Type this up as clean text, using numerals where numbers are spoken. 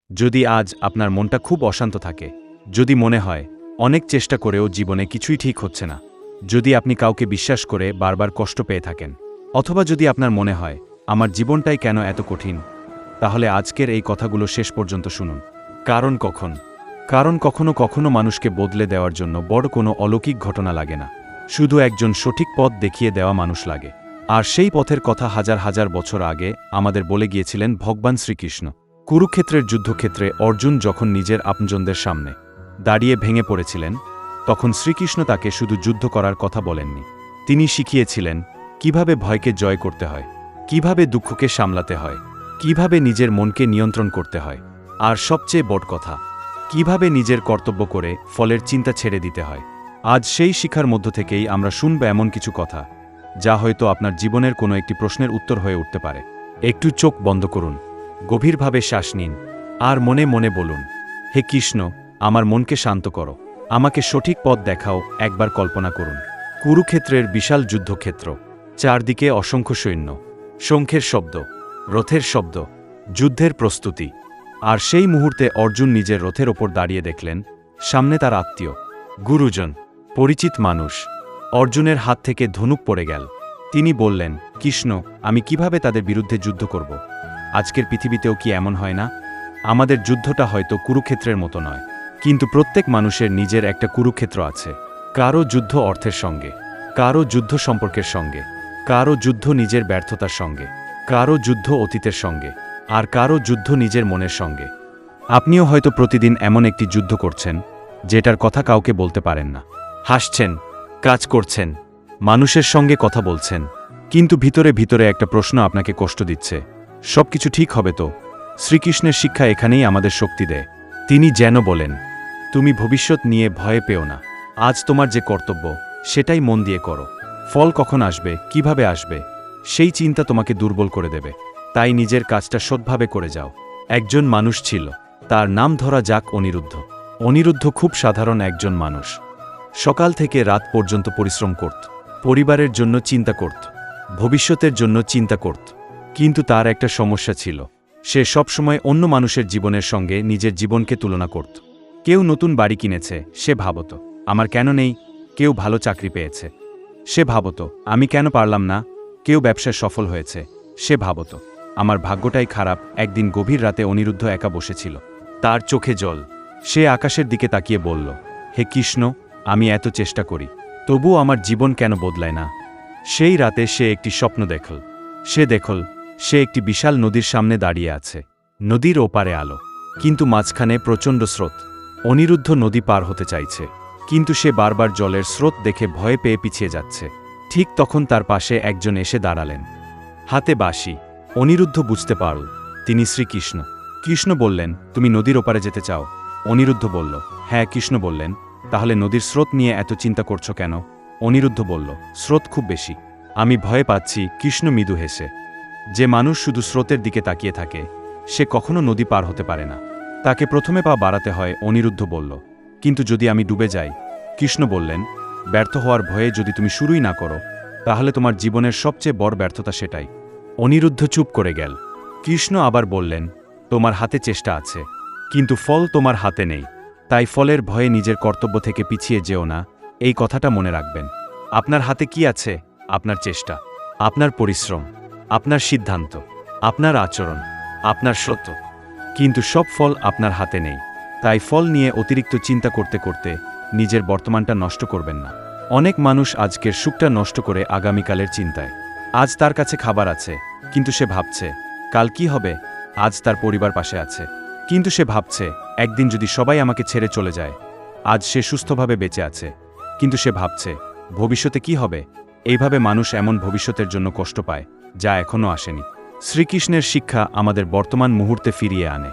যদি আজ আপনার মনটা খুব অশান্ত থাকে, যদি মনে হয় অনেক চেষ্টা করেও জীবনে কিছুই ঠিক হচ্ছে না, যদি আপনি কাউকে বিশ্বাস করে বারবার কষ্ট পেয়ে থাকেন, অথবা যদি আপনার মনে হয় আমার জীবনটাই কেন এত কঠিন, তাহলে আজকের এই কথাগুলো শেষ পর্যন্ত শুনুন। কারণ কখনো কখনো মানুষকে বদলে দেওয়ার জন্য বড় কোনো অলৌকিক ঘটনা লাগে না, শুধু একজন সঠিক পথ দেখিয়ে দেওয়া মানুষ লাগে। আর সেই পথের কথা হাজার হাজার বছর আগে আমাদের বলে গিয়েছিলেন ভগবান শ্রীকৃষ্ণ। কুরুক্ষেত্রের যুদ্ধক্ষেত্রে অর্জুন যখন নিজের আপনজনদের সামনে দাঁড়িয়ে ভেঙে পড়েছিলেন, তখন শ্রীকৃষ্ণ তাকে শুধু যুদ্ধ করার কথা বলেননি, তিনি শিখিয়েছিলেন কিভাবে ভয়কে জয় করতে হয়, কিভাবে দুঃখকে সামলাতে হয়, কিভাবে নিজের মনকে নিয়ন্ত্রণ করতে হয়, আর সবচেয়ে বড় কথা, কিভাবে নিজের কর্তব্য করে ফলের চিন্তা ছেড়ে দিতে হয়। আজ সেই শিক্ষার মধ্য থেকেই আমরা শুনব এমন কিছু কথা যা হয়তো আপনার জীবনের কোনো একটি প্রশ্নের উত্তর হয়ে উঠতে পারে। একটু চোখ বন্ধ করুন, গভীরভাবে শ্বাস নিন, আর মনে মনে বলুন, হে কৃষ্ণ, আমার মনকে শান্ত করো, আমাকে সঠিক পথ দেখাও। একবার কল্পনা করুন, কুরুক্ষেত্রের বিশাল যুদ্ধক্ষেত্র, চারদিকে অসংখ্য সৈন্য, শঙ্খের শব্দ, রথের শব্দ, যুদ্ধের প্রস্তুতি। আর সেই মুহূর্তে অর্জুন নিজের রথের ওপর দাঁড়িয়ে দেখলেন সামনে তার আত্মীয়, গুরুজন, পরিচিত মানুষ। অর্জুনের হাত থেকে ধনুক পড়ে গেল। তিনি বললেন, কৃষ্ণ, আমি কিভাবে তাদের বিরুদ্ধে যুদ্ধ করব? আজকের পৃথিবীতেও কি এমন হয় না? আমাদের যুদ্ধটা হয়তো কুরুক্ষেত্রের মতো নয়, কিন্তু প্রত্যেক মানুষের নিজের একটা কুরুক্ষেত্র আছে। কারো যুদ্ধ অর্থের সঙ্গে, কারো যুদ্ধ সম্পর্কের সঙ্গে, কারো যুদ্ধ নিজের ব্যর্থতার সঙ্গে, কারো যুদ্ধ অতীতের সঙ্গে, আর কারো যুদ্ধ নিজের মনের সঙ্গে। আপনিও হয়তো প্রতিদিন এমন একটি যুদ্ধ করছেন যেটার কথা কাউকে বলতে পারেন না। হাসছেন, কাজ করছেন, মানুষের সঙ্গে কথা বলছেন, কিন্তু ভিতরে ভিতরে একটা প্রশ্ন আপনাকে কষ্ট দিচ্ছে, সবকিছু ঠিক হবে তো? শ্রীকৃষ্ণের শিক্ষা এখানেই আমাদের শক্তি দেয়। তিনি যেন বলেন, তুমি ভবিষ্যৎ নিয়ে ভয় পেও না, আজ তোমার যে কর্তব্য সেটাই মন দিয়ে করো। ফল কখন আসবে, কিভাবে আসবে, সেই চিন্তা তোমাকে দুর্বল করে দেবে। তাই নিজের কাজটা সৎভাবে করে যাও। একজন মানুষ ছিল, তার নাম ধরা যাক অনিরুদ্ধ। অনিরুদ্ধ খুব সাধারণ একজন মানুষ। সকাল থেকে রাত পর্যন্ত পরিশ্রম করত, পরিবারের জন্য চিন্তা করত, ভবিষ্যতের জন্য চিন্তা করত। কিন্তু তার একটা সমস্যা ছিল, সে সবসময় অন্য মানুষের জীবনের সঙ্গে নিজের জীবনকে তুলনা করত। কেউ নতুন বাড়ি কিনেছে, সে ভাবত, আমার কেন নেই? কেউ ভালো চাকরি পেয়েছে, সে ভাবত, আমি কেন পারলাম না? কেউ ব্যবসায় সফল হয়েছে, সে ভাবত, আমার ভাগ্যটাই খারাপ। একদিন গভীর রাতে অনিরুদ্ধ একা বসেছিল, তার চোখে জল। সে আকাশের দিকে তাকিয়ে বলল, হে কৃষ্ণ, আমি এত চেষ্টা করি, তবুও আমার জীবন কেন বদলায় না? সেই রাতে সে একটি স্বপ্ন দেখল। সে একটি বিশাল নদীর সামনে দাঁড়িয়ে আছে। নদীর ওপারে আলো, কিন্তু মাঝখানে প্রচণ্ড স্রোত। অনিরুদ্ধ নদী পার হতে চাইছে, কিন্তু সে বারবার জলের স্রোত দেখে ভয় পেয়ে পিছিয়ে যাচ্ছে। ঠিক তখন তার পাশে একজন এসে দাঁড়ালেন, হাতে বাঁশি। অনিরুদ্ধ বুঝতে পারল তিনি শ্রীকৃষ্ণ। কৃষ্ণ বললেন, তুমি নদীর ওপারে যেতে চাও? অনিরুদ্ধ বলল, হ্যাঁ। কৃষ্ণ বললেন, তাহলে নদীর স্রোত নিয়ে এত চিন্তা করছো কেন? অনিরুদ্ধ বলল, স্রোত খুব বেশি, আমি ভয় পাচ্ছি। কৃষ্ণ মৃদু হেসে, যে মানুষ শুধু স্রোতের দিকে তাকিয়ে থাকে সে কখনো নদী পার হতে পারে না, তাকে প্রথমে পা বাড়াতে হয়। অনিরুদ্ধ বলল, কিন্তু যদি আমি ডুবে যাই? কৃষ্ণ বললেন, ব্যর্থ হওয়ার ভয়ে যদি তুমি শুরুই না করো, তাহলে তোমার জীবনের সবচেয়ে বড় ব্যর্থতা সেটাই। অনিরুদ্ধ চুপ করে গেল। কৃষ্ণ আবার বললেন, তোমার হাতে চেষ্টা আছে, কিন্তু ফল তোমার হাতে নেই। তাই ফলের ভয়ে নিজের কর্তব্য থেকে পিছিয়ে যেও না। এই কথাটা মনে রাখবেন। আপনার হাতে কি আছে? আপনার চেষ্টা, আপনার পরিশ্রম, আপনার সিদ্ধান্ত, আপনার আচরণ, আপনার সত্য। কিন্তু সব ফল আপনার হাতে নেই। তাই ফল নিয়ে অতিরিক্ত চিন্তা করতে করতে নিজের বর্তমানটা নষ্ট করবেন না। অনেক মানুষ আজকের সুখটা নষ্ট করে আগামীকালের চিন্তায়। আজ তার কাছে খাবার আছে, কিন্তু সে ভাবছে কাল কি হবে। আজ তার পরিবার পাশে আছে, কিন্তু সে ভাবছে একদিন যদি সবাই আমাকে ছেড়ে চলে যায়। আজ সে সুস্থভাবে বেঁচে আছে, কিন্তু সে ভাবছে ভবিষ্যতে কি হবে। এইভাবে মানুষ এমন ভবিষ্যতের জন্য কষ্ট পায় যা এখনও আসেনি। শ্রীকৃষ্ণের শিক্ষা আমাদের বর্তমান মুহূর্তে ফিরিয়ে আনে।